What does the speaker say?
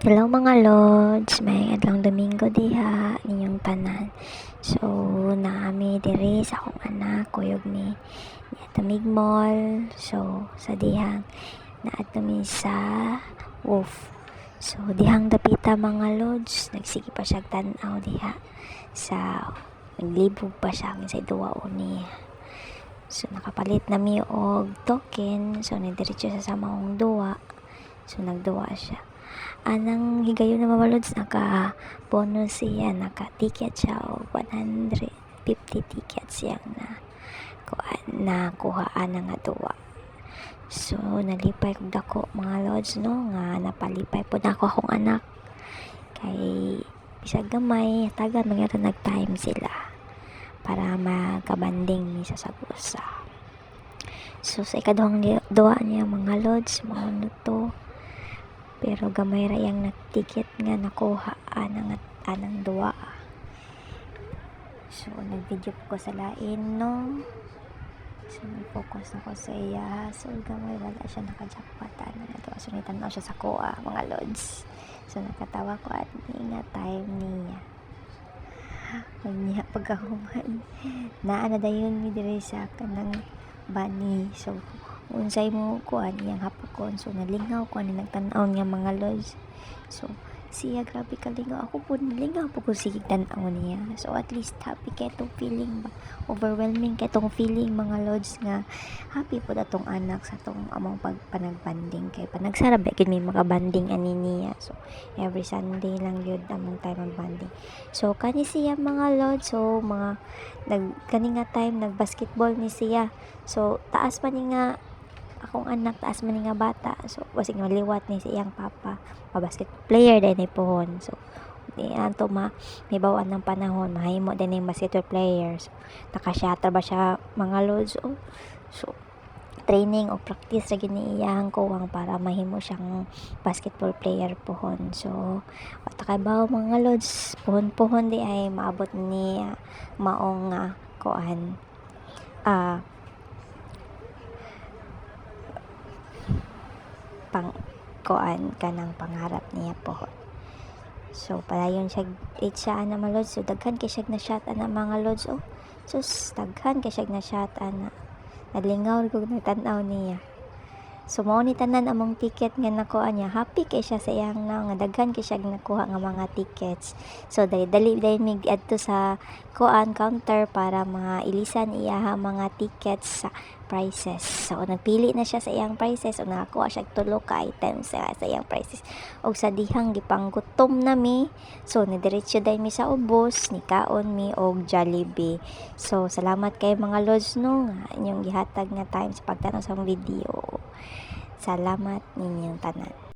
Hello mga lods, may adlang Domingo diha ninyong tanan. So naami diri sa akong anak kuyog ni Tamig Mall. So sa dihang naadto mi sa Wolf. So dihang dapita mga lods, nagsige pa siya tan-aw diha sa naglibog pa siya sa duwa ni. So nakapalit na mi og token, so nidiretso sa samahong duwa. So nagduwa siya. Anang higayon na mamalods, naka-bonus siya, naka-ticket siya o 150 tickets siyang nakuhaan na nga duwa. So, nalipay kong dako mga lods, no, nga napalipay po na ako akong anak. Kay, bisag gamay, taga mga nag-time sila para magkabanding ni sa sagusa. So, sa ikaduhang duwa niya mga lods, mga to. Pero gamay ra yang nagticket nga nakuha anang duwa. So nagvideo ko sa lain, no. So focus ako sa iya. So gamay wala siya naka-jackpot nga duwa. So nitanaw siya sa kuha mga lods. So nakatawa ko at nga time niya. Magniha pagkahuman. Naa na dayon mi diri sa kanang bani. So unsay mo kuan iyang hapakon, so nalingaw ko ani nagtan-aw niya mga lods. So siya grabe kalingaw, ako po nalingaw po ko sige tan-aw niya. So at least happy kay tong feeling ba, overwhelming kay tong feeling mga lods nga happy po datong anak sa tong among panagbanding kay panagsarab gid may makabanding ani niya. So every Sunday lang yun among time banding. So kani siya mga lods, so mga kani nga time nagbasketball ni siya. So taas pa ni nga akong anak, taas man nga bata. So basig maliwat ni siyang papa, basket player din ni pohon. So di anto may bawaan ng panahon, mahimo din yung basketball players. Naka-shatter ba siya mga lods? So training o practice ra gini iyang kuwang para mahimo siyang basketball player pohon. So watakabaw mga lods, pohon di ay maabot ni maong kuan pang kuan kanang pangarap niya po. So padayon siya 8 siya na mga lods. So daghan kay siya na shot ana mga lods. So daghan kay siya na shot ana. Nalingaw ko nagtan-aw niya. So mao ni tanan among ticket nga nakuha niya. Happy kay siya sa iyang nga daghan kay siya nakuha nga mga tickets. So dali mig adto sa kuan counter para mailisan iya mga tickets sa prices. So nagpili na siya sa iyang prices, o nakakuha siya tulo ka items sa iyang prices. Og sa dihang gipanggutom nami, so nidiretso dai mi sa ubos, nikaon mi og Jollibee. So salamat kay mga lods, no, nga inyong gihatag nga time sa pagtanaw sa video. Salamat ninyong tanan.